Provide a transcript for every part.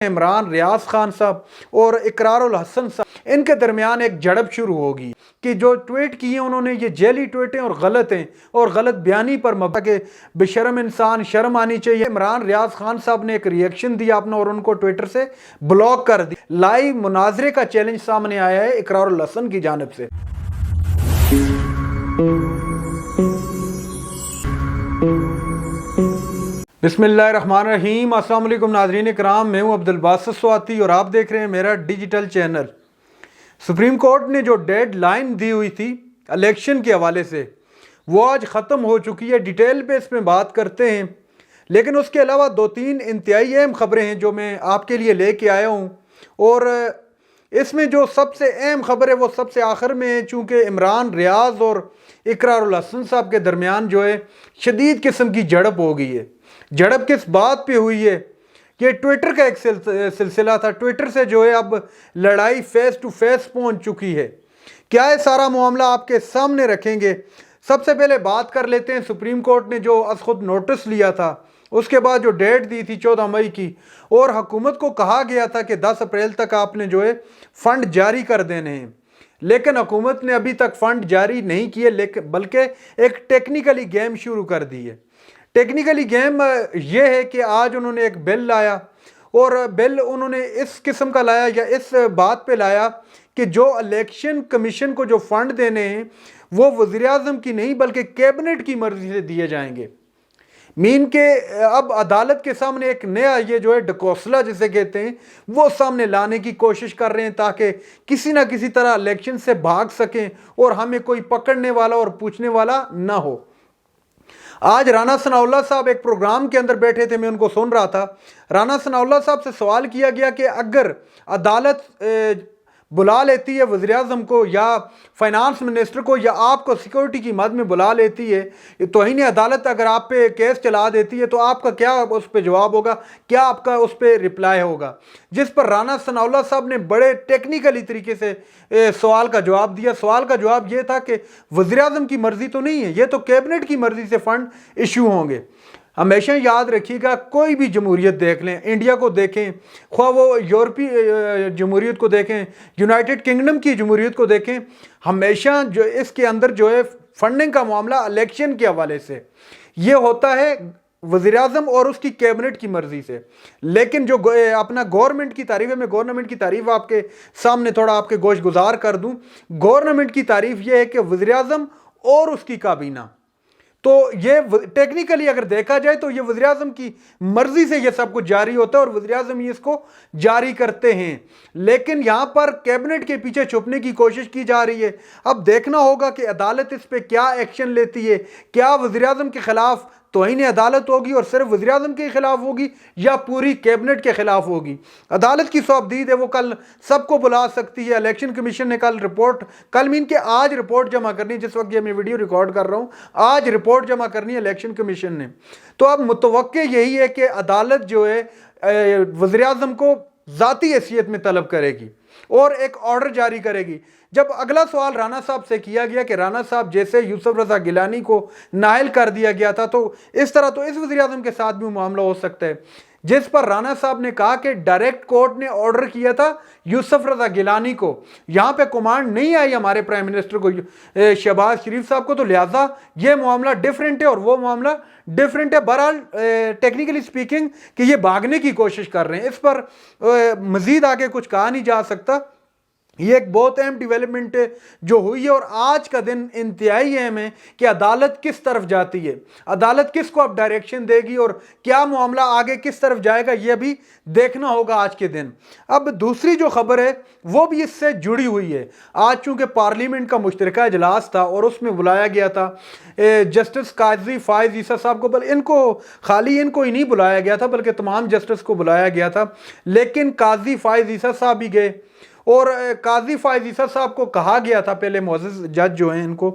عمران ریاض خان صاحب اور اقرار الحسن صاحب ان کے درمیان ایک جھڑپ شروع ہوگی کہ جو ٹویٹ کیے انہوں نے یہ جیلی ٹویٹیں اور غلط ہیں اور غلط بیانی پر مبنی کہ بشرم انسان شرم آنی چاہیے۔ عمران ریاض خان صاحب نے ایک ریئیکشن دیا اپنا اور ان کو ٹویٹر سے بلاک کر دی۔ لائیو مناظرے کا چیلنج سامنے آیا ہے اقرار الحسن کی جانب سے۔ بسم اللہ الرحمن الرحیم۔ السلام علیکم ناظرین کرام، میں ہوں عبدالباسط سواتی اور آپ دیکھ رہے ہیں میرا ڈیجیٹل چینل۔ سپریم کورٹ نے جو ڈیڈ لائن دی ہوئی تھی الیکشن کے حوالے سے وہ آج ختم ہو چکی ہے۔ ڈیٹیل پہ اس میں بات کرتے ہیں، لیکن اس کے علاوہ دو تین انتہائی اہم خبریں ہیں جو میں آپ کے لیے لے کے آیا ہوں، اور اس میں جو سب سے اہم خبر ہے وہ سب سے آخر میں ہے، چونکہ عمران ریاض اور اقرار الحسن صاحب کے درمیان جو ہے شدید قسم کی جھڑپ ہو گئی ہے۔ جھڑپ کس بات پہ ہوئی ہے؟ یہ ٹویٹر کا ایک سلسلہ تھا۔ ٹویٹر سے جو ہے اب لڑائی فیس ٹو فیس پہنچ چکی ہے۔ کیا ہے سارا معاملہ آپ کے سامنے رکھیں گے۔ سب سے پہلے بات کر لیتے ہیں سپریم کورٹ نے جو از خود نوٹس لیا تھا، اس کے بعد جو ڈیٹ دی تھی 14 مئی کی، اور حکومت کو کہا گیا تھا کہ 10 اپریل تک آپ نے جو ہے فنڈ جاری کر دینے ہیں، لیکن حکومت نے ابھی تک فنڈ جاری نہیں کیے، بلکہ ایک ٹیکنیکلی گیم شروع کر دی ہے۔ ٹیکنیکلی گیم یہ ہے کہ آج انہوں نے ایک بل لایا، اور بل انہوں نے اس قسم کا لایا یا اس بات پہ لایا کہ جو الیکشن کمیشن کو جو فنڈ دینے ہیں وہ وزیر اعظم کی نہیں بلکہ کیبنٹ کی مرضی سے دیے جائیں گے۔ مین کہ اب عدالت کے سامنے ایک نیا یہ جو ہے ڈکوسلا جسے کہتے ہیں وہ سامنے لانے کی کوشش کر رہے ہیں، تاکہ کسی نہ کسی طرح الیکشن سے بھاگ سکیں اور ہمیں کوئی پکڑنے والا اور پوچھنے والا نہ ہو۔ آج رانا ثناء اللہ صاحب ایک پروگرام کے اندر بیٹھے تھے، میں ان کو سن رہا تھا۔ رانا ثناء اللہ صاحب سے سوال کیا گیا کہ اگر عدالت بلا لیتی ہے وزیر اعظم کو یا فائنانس منسٹر کو یا آپ کو سیکورٹی کی مد میں بلا لیتی ہے، توہین عدالت اگر آپ پہ کیس چلا دیتی ہے، تو آپ کا کیا اس پہ جواب ہوگا، کیا آپ کا اس پہ رپلائی ہوگا؟ جس پر رانا ثناء اللہ صاحب نے بڑے ٹیکنیکلی طریقے سے سوال کا جواب دیا۔ سوال کا جواب یہ تھا کہ وزیر اعظم کی مرضی تو نہیں ہے، یہ تو کیبنٹ کی مرضی سے فنڈ ایشو ہوں گے۔ ہمیشہ یاد رکھیے گا، کوئی بھی جمہوریت دیکھ لیں، انڈیا کو دیکھیں، خواہ وہ یورپی جمہوریت کو دیکھیں، یونائٹڈ کنگڈم کی جمہوریت کو دیکھیں، ہمیشہ جو اس کے اندر جو ہے فنڈنگ کا معاملہ الیکشن کے حوالے سے یہ ہوتا ہے وزیر اعظم اور اس کی کیبنٹ کی مرضی سے۔ لیکن جو اپنا گورنمنٹ کی تعریف ہے، میں گورنمنٹ کی تعریف آپ کے سامنے تھوڑا آپ کے گوش گزار کر دوں۔ گورنمنٹ کی تعریف یہ ہے کہ وزیر اعظم اور اس کی کابینہ، تو یہ ٹیکنیکلی اگر دیکھا جائے تو یہ وزیر اعظم کی مرضی سے یہ سب کچھ جاری ہوتا ہے اور وزیر اعظم ہی اس کو جاری کرتے ہیں، لیکن یہاں پر کیبنٹ کے پیچھے چھپنے کی کوشش کی جا رہی ہے۔ اب دیکھنا ہوگا کہ عدالت اس پہ کیا ایکشن لیتی ہے۔ کیا وزیر اعظم کے خلاف توہین عدالت ہوگی اور صرف وزیر اعظم کے خلاف ہوگی، یا پوری کیبنٹ کے خلاف ہوگی؟ عدالت کی صوبدید ہے، وہ کل سب کو بلا سکتی ہے۔ الیکشن کمیشن نے کل مین کہ آج رپورٹ جمع کرنی ہے، جس وقت یہ میں ویڈیو ریکارڈ کر رہا ہوں آج رپورٹ جمع کرنی ہے الیکشن کمیشن نے۔ تو اب متوقع یہی ہے کہ عدالت جو ہے وزیر اعظم کو ذاتی حیثیت میں طلب کرے گی اور ایک آرڈر جاری کرے گی۔ جب اگلا سوال رانا صاحب سے کیا گیا کہ رانا صاحب جیسے یوسف رضا گیلانی کو نااہل کر دیا گیا تھا، تو اس طرح تو اس وزیر اعظم کے ساتھ بھی معاملہ ہو سکتا ہے، جس پر رانا صاحب نے کہا کہ ڈائریکٹ کورٹ نے آرڈر کیا تھا یوسف رضا گیلانی کو، یہاں پہ کمانڈ نہیں آئی ہمارے پرائم منسٹر کو شہباز شریف صاحب کو، تو لہٰذا یہ معاملہ ڈیفرنٹ ہے اور وہ معاملہ ڈیفرنٹ ہے۔ بہرحال ٹیکنیکلی سپیکنگ کہ یہ بھاگنے کی کوشش کر رہے ہیں، اس پر مزید آگے کچھ کہا نہیں جا سکتا۔ یہ ایک بہت اہم ڈیولپمنٹ جو ہوئی ہے، اور آج کا دن انتہائی اہم ہے کہ عدالت کس طرف جاتی ہے، عدالت کس کو اب ڈائریکشن دے گی اور کیا معاملہ آگے کس طرف جائے گا، یہ بھی دیکھنا ہوگا آج کے دن۔ اب دوسری جو خبر ہے وہ بھی اس سے جڑی ہوئی ہے۔ آج چونکہ پارلیمنٹ کا مشترکہ اجلاس تھا اور اس میں بلایا گیا تھا جسٹس قاضی فائز عیسیٰ صاحب کو، ان کو خالی ان کو ہی نہیں بلایا گیا تھا بلکہ تمام جسٹس کو بلایا گیا تھا، لیکن قاضی فائز عیسیٰ صاحب بھی گئے، اور قاضی فائز عیسیٰ صاحب کو کہا گیا تھا، پہلے معزز جج جو ہیں ان کو،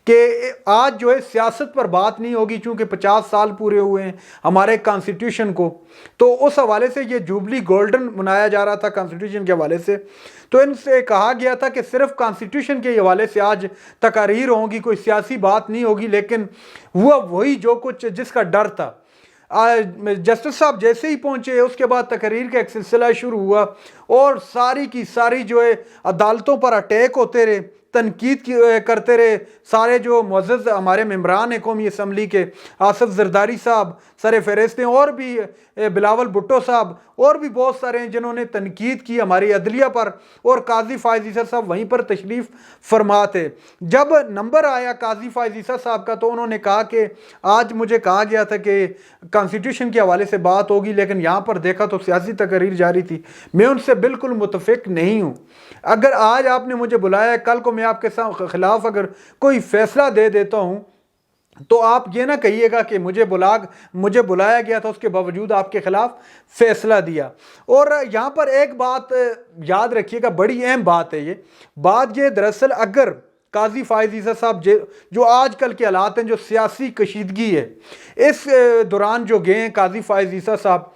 کہ آج جو ہے سیاست پر بات نہیں ہوگی، چونکہ 50 سال پورے ہوئے ہیں ہمارے کانسٹیٹیوشن کو، تو اس حوالے سے یہ جوبلی گولڈن منایا جا رہا تھا کانسٹیٹیوشن کے حوالے سے، تو ان سے کہا گیا تھا کہ صرف کانسٹیٹیوشن کے حوالے سے آج تقاریر ہوں گی، کوئی سیاسی بات نہیں ہوگی، لیکن ہوا وہی جو کچھ جس کا ڈر تھا۔ جسٹس صاحب جیسے ہی پہنچے اس کے بعد تقریر کا ایک سلسلہ شروع ہوا اور ساری کی ساری جو ہے عدالتوں پر اٹیک ہوتے رہے، تنقید کرتے رہے سارے جو معزز ہمارے ممبران ہیں قومی اسمبلی کے، آصف زرداری صاحب سر فہرست ہیں، اور بھی بلاول بھٹو صاحب اور بھی بہت سارے ہیں جنہوں نے تنقید کی ہماری عدلیہ پر، اور قاضی فائز عیسیٰ صاحب وہیں پر تشریف فرما تھے۔ جب نمبر آیا قاضی فائز عیسیٰ صاحب کا تو انہوں نے کہا کہ آج مجھے کہا گیا تھا کہ کانسٹیٹیوشن کے حوالے سے بات ہوگی، لیکن یہاں پر دیکھا تو سیاسی تقریر جاری تھی۔ میں ان سے بالکل متفق نہیں ہوں۔ اگر آج آپ نے مجھے بلایا ہے، کل کو میں آپ کے خلاف اگر کوئی فیصلہ دے دیتا ہوں تو آپ یہ نہ کہیے گا کہ مجھے بلایا گیا تھا، اس کے باوجود آپ کے خلاف فیصلہ دیا۔ اور یہاں پر ایک بات یاد رکھیے گا، بڑی اہم بات ہے یہ بات، یہ دراصل اگر قاضی فائز عیسیٰ صاحب جو آج کل کے حالات ہیں، جو سیاسی کشیدگی ہے، اس دوران جو گئے ہیں قاضی فائز عیسیٰ صاحب،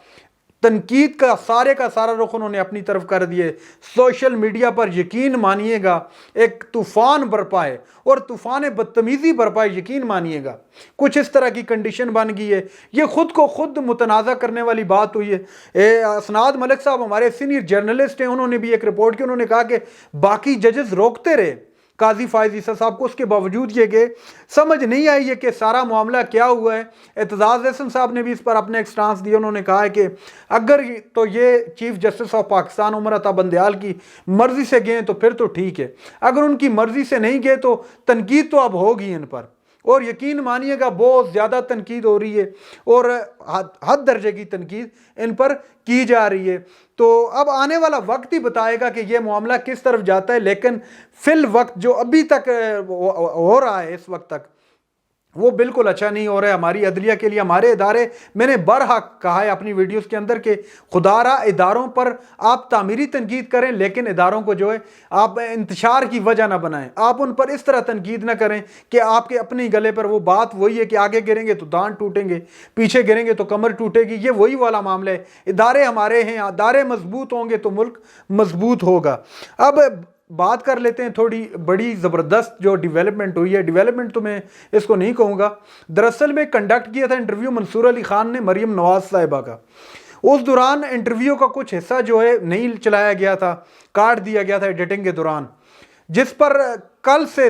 تنقید کا سارا رخ انہوں نے اپنی طرف کر دیے۔ سوشل میڈیا پر یقین مانیے گا ایک طوفان برپا ہے، اور طوفان بدتمیزی برپا ہے، یقین مانیے گا کچھ اس طرح کی کنڈیشن بن گئی ہے۔ یہ خود کو خود متنازع کرنے والی بات ہوئی ہے۔ اسناد ملک صاحب ہمارے سینئر جرنلسٹ ہیں، انہوں نے بھی ایک رپورٹ کی، انہوں نے کہا کہ باقی ججز روکتے رہے قاضی فائز عیسیٰ صاحب کو، اس کے باوجود یہ کہ سمجھ نہیں آئی ہے کہ سارا معاملہ کیا ہوا ہے۔ اعتزاز احسن صاحب نے بھی اس پر اپنے ایک سٹانس دیا، انہوں نے کہا ہے کہ اگر تو یہ chief justice of Pakistan Umar Ata Bandial کی مرضی سے گئے تو پھر تو ٹھیک ہے، اگر ان کی مرضی سے نہیں گئے تو تنقید تو اب ہوگی ان پر، اور یقین مانیے گا بہت زیادہ تنقید ہو رہی ہے، اور حد درجے کی تنقید ان پر کی جا رہی ہے۔ تو اب آنے والا وقت ہی بتائے گا کہ یہ معاملہ کس طرف جاتا ہے، لیکن فی الوقت جو ابھی تک ہو رہا ہے اس وقت تک وہ بالکل اچھا نہیں ہو رہا ہے ہماری عدلیہ کے لیے۔ ہمارے ادارے، میں نے برحق کہا ہے اپنی ویڈیوز کے اندر کہ خدا را اداروں پر آپ تعمیری تنقید کریں، لیکن اداروں کو جو ہے آپ انتشار کی وجہ نہ بنائیں، آپ ان پر اس طرح تنقید نہ کریں کہ آپ کے اپنے گلے پر وہ بات وہی ہے کہ آگے گریں گے تو دانت ٹوٹیں گے، پیچھے گریں گے تو کمر ٹوٹے گی، یہ وہی والا معاملہ ہے۔ ادارے ہمارے ہیں، ادارے مضبوط ہوں گے تو ملک مضبوط ہوگا۔ اب بات کر لیتے ہیں تھوڑی بڑی زبردست جو ڈیولپمنٹ ہوئی ہے۔ ڈیولپمنٹ تو میں اس کو نہیں کہوں گا، دراصل میں کنڈکٹ کیا تھا انٹرویو منصور علی خان نے مریم نواز صاحبہ کا، اس دوران انٹرویو کا کچھ حصہ جو ہے نہیں چلایا گیا تھا، کاٹ دیا گیا تھا ایڈیٹنگ کے دوران، جس پر کل سے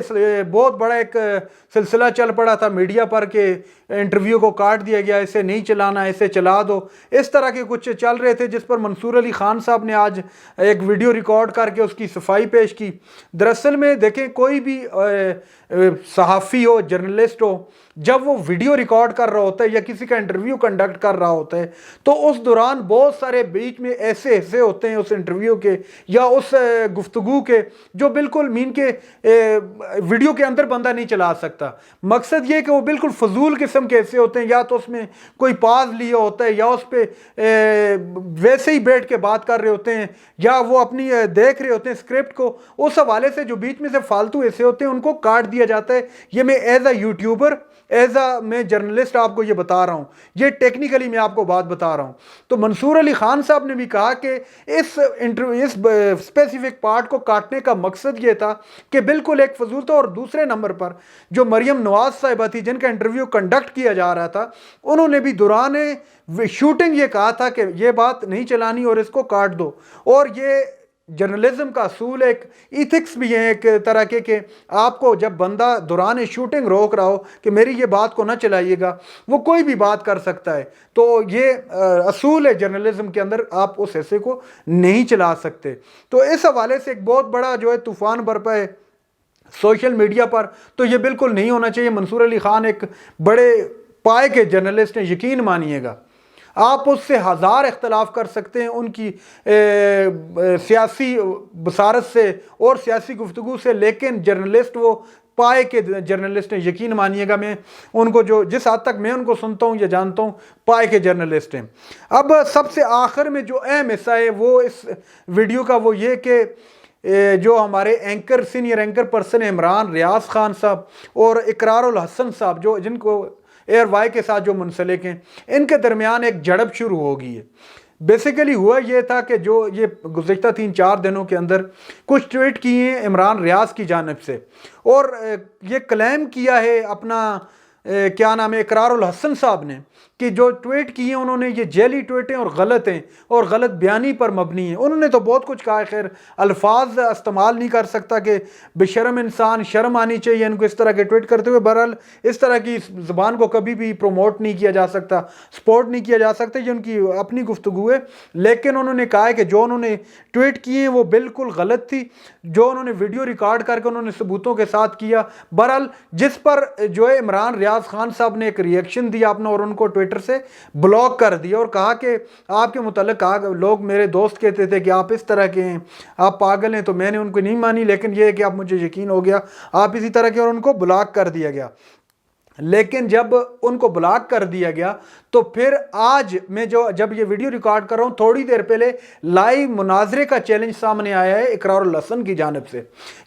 بہت بڑا ایک سلسلہ چل پڑا تھا میڈیا پر کہ انٹرویو کو کاٹ دیا گیا، اسے نہیں چلانا، اسے چلا دو، اس طرح کے کچھ چل رہے تھے، جس پر منصور علی خان صاحب نے آج ایک ویڈیو ریکارڈ کر کے اس کی صفائی پیش کی۔ دراصل میں دیکھیں کوئی بھی صحافی ہو، جرنلسٹ ہو، جب وہ ویڈیو ریکارڈ کر رہا ہوتا ہے یا کسی کا انٹرویو کنڈکٹ کر رہا ہوتا ہے تو اس دوران بہت سارے بیچ میں ایسے حصے ہوتے ہیں اس انٹرویو کے یا اس گفتگو کے جو بالکل مین کے ویڈیو کے اندر بندہ نہیں چلا سکتا۔ مقصد یہ کہ وہ بالکل فضول قسم کے حصے ہوتے ہیں، یا تو اس میں کوئی پاز لیا ہوتا ہے یا اس پہ ویسے ہی بیٹھ کے بات کر رہے ہوتے ہیں، یا وہ اپنی دیکھ رہے ہوتے ہیں اسکرپٹ کو، اس حوالے سے جو بیچ میں سے فالتو حصے ہوتے ہیں ان کو کاٹ دیا جاتا ہے۔ یہ میں as a YouTuber, as a میں جرنلسٹ آپ کو یہ بتا رہا ہوں، یہ ٹیکنیکلی میں آپ کو بات بتا رہا ہوں۔ تو منصور علی خان صاحب نے بھی کہا کہ اس اسپیسیفک پارٹ کو کاٹنے کا مقصد یہ تھا کہ بالکل ایک فضول تھا، اور دوسرے نمبر پر جو مریم نواز صاحبہ تھی جن کا انٹرویو کنڈکٹ کیا جا رہا تھا، انہوں نے بھی دوران شوٹنگ یہ کہا تھا کہ یہ بات نہیں چلانی اور اس کو کاٹ دو۔ اور یہ جرنلزم کا اصول ہے، ایک ایتھکس بھی ہے ایک طرح کے کہ آپ کو جب بندہ دوران شوٹنگ روک رہا ہو کہ میری یہ بات کو نہ چلائیے گا، وہ کوئی بھی بات کر سکتا ہے، تو یہ اصول ہے جرنلزم کے اندر، آپ اس حصے کو نہیں چلا سکتے۔ تو اس حوالے سے ایک بہت بڑا جو ہے طوفان برپا ہے سوشل میڈیا پر، تو یہ بالکل نہیں ہونا چاہیے۔ منصور علی خان ایک بڑے پائے کے جرنلسٹ ہیں، یقین مانیے گا آپ اس سے ہزار اختلاف کر سکتے ہیں ان کی سیاسی بصارت سے اور سیاسی گفتگو سے، لیکن جرنلسٹ وہ پائے کے جرنلسٹ ہیں، یقین مانیے گا۔ میں ان کو جس حد تک میں ان کو سنتا ہوں یا جانتا ہوں، پائے کے جرنلسٹ ہیں۔ اب سب سے آخر میں جو اہم حصہ ہے وہ اس ویڈیو کا وہ یہ کہ جو ہمارے anchor senior anchor person Imran Riaz Khan sahib اور اقرار الحسن صاحب جن کو ایئر وائی کے ساتھ جو منسلک ہیں، ان کے درمیان ایک جھڑپ شروع ہو گئی ہے۔ بیسیکلی ہوا یہ تھا کہ جو یہ گزشتہ 3-4 دنوں کے اندر کچھ ٹویٹ کیے ہیں عمران ریاض کی جانب سے، اور یہ کلیم کیا ہے اپنا کیا نام ہے اقرار الحسن صاحب نے کہ جو ٹویٹ کیے انہوں نے یہ جیلی ٹویٹ ہیں اور غلط ہیں اور غلط بیانی پر مبنی ہیں. انہوں نے تو بہت کچھ کہا ہے، خیر الفاظ استعمال نہیں کر سکتا کہ بے شرم انسان، شرم آنی چاہیے ان کو اس طرح کے ٹویٹ کرتے ہوئے. بہرحال اس طرح کی زبان کو کبھی بھی پروموٹ نہیں کیا جا سکتا، سپورٹ نہیں کیا جا سکتا، یہ ان کی اپنی گفتگو ہے. لیکن انہوں نے کہا ہے کہ جو انہوں نے ٹویٹ کیے ہیں وہ بالکل غلط تھی، جو انہوں نے ویڈیو ریکارڈ کر کے انہوں نے ثبوتوں کے ساتھ کیا. بہرحال جس پر جو ہے عمران ریاض خان صاحب نے ایک ریئیکشن دیا اپنا اور ان کو ٹویٹر سے بلاک کر دیا اور کہا کہ آپ کے متعلق لوگ میرے دوست کہتے تھے کہ آپ اس طرح کے ہیں، آپ پاگل ہیں، تو میں نے ان کو نہیں مانی، لیکن یہ ہے کہ اب مجھے یقین ہو گیا آپ اسی طرح کے، اور ان کو بلاک کر دیا گیا. لیکن جب ان کو بلاک کر دیا گیا تو پھر آج میں جب یہ ویڈیو ریکارڈ کر رہا ہوں تھوڑی دیر پہلے لائیو مناظرے کا چیلنج سامنے آیا ہے اقرار الحسن کی جانب سے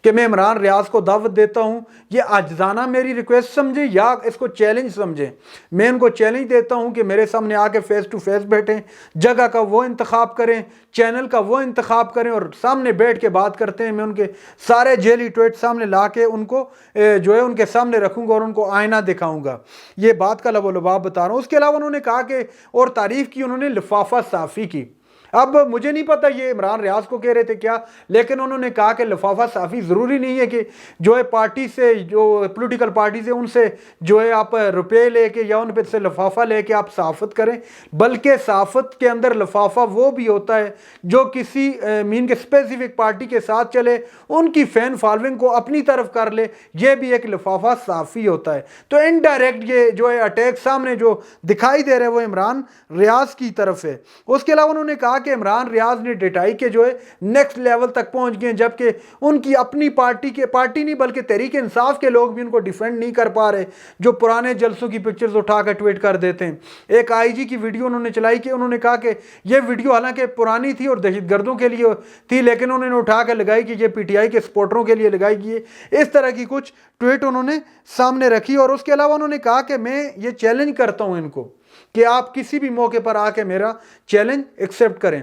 کہ میں عمران ریاض کو دعوت دیتا ہوں. یہ عاجزانہ میری ریکویسٹ سمجھیں یا اس کو چیلنج سمجھیں. میں ان کو چیلنج دیتا ہوں کہ میرے سامنے آ کے فیس ٹو فیس بیٹھیں، جگہ کا وہ انتخاب کریں، چینل کا وہ انتخاب کریں اور سامنے بیٹھ کے بات کرتے ہیں. میں ان کے سارے جیلی ٹویٹ سامنے لا کے ان کو جو ہے ان کے سامنے رکھوں گا اور ان کو آئینہ دکھاؤں گا. یہ بات کا لب و لباب بتا رہا ہوں. اس کے علاوہ انہوں نے کہا کہ اور تعریف کی انہوں نے لفافہ صافی کی. اب مجھے نہیں پتا یہ عمران ریاض کو کہہ رہے تھے کیا، لیکن انہوں نے کہا کہ لفافہ صافی ضروری نہیں ہے کہ جو ہے پارٹی سے، جو پولیٹیکل پارٹی سے ان سے جو ہے آپ روپے لے کے یا ان پہ سے لفافہ لے کے آپ صحافت کریں، بلکہ صحافت کے اندر لفافہ وہ بھی ہوتا ہے جو کسی کے اسپیسیفک پارٹی کے ساتھ چلے، ان کی فین فالوئنگ کو اپنی طرف کر لے، یہ بھی ایک لفافہ صافی ہوتا ہے. تو انڈائریکٹ یہ جو ہے اٹیک سامنے جو دکھائی دے رہے وہ عمران ریاض کی طرف ہے. اس کے علاوہ انہوں نے کہا کہ عمران ریاض نے ڈیٹائی کے جو ہے نیکسٹ لیول تک پہنچ گئے، جبکہ ان کی اپنی پارٹی نہیں بلکہ تحریک انصاف کے لوگ بھی ان کو ڈیفینڈ نہیں کر پا رہے، جو پرانے جلسوں کی پکچرز اٹھا کر ٹویٹ کر دیتے ہیں. ایک آئی جی کی ویڈیو انہوں نے چلائی کہ انہوں نے کہا کہ یہ ویڈیو حالانکہ پرانی تھی اور دہشت گردوں کے لیے تھی، لیکن انہوں نے اٹھا کر لگائی کہ یہ پی ٹی آئی کے سپورٹروں کے لیے لگائی گئی ہے. اس طرح کی کچھ ٹویٹ انہوں نے سامنے رکھی. اور اس کے علاوہ انہوں نے کہا کہ میں یہ چیلنج کرتا ہوں ان کو کہ آپ کسی بھی موقع پر آ کے میرا چیلنج ایکسیپٹ کریں.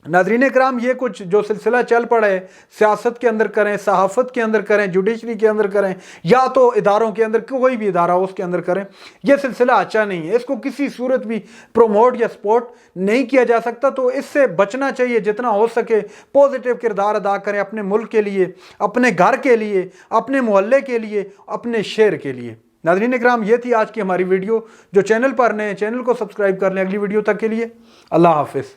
ناظرین اکرام، یہ کچھ جو سلسلہ چل پڑا ہے، سیاست کے اندر کریں، صحافت کے اندر کریں، جوڈیشری کے اندر کریں، یا تو اداروں کے اندر، کوئی بھی ادارہ ہو اس کے اندر کریں، یہ سلسلہ اچھا نہیں ہے. اس کو کسی صورت بھی پروموٹ یا سپورٹ نہیں کیا جا سکتا. تو اس سے بچنا چاہیے، جتنا ہو سکے پوزیٹیو کردار ادا کریں اپنے ملک کے لیے، اپنے گھر کے لیے، اپنے محلے کے لیے، اپنے شہر کے لیے. ناظرین اکرام، یہ تھی آج کی ہماری ویڈیو. جو چینل پر نئے ہیں چینل کو سبسکرائب کر لیں. اگلی ویڈیو تک کے لیے اللہ حافظ.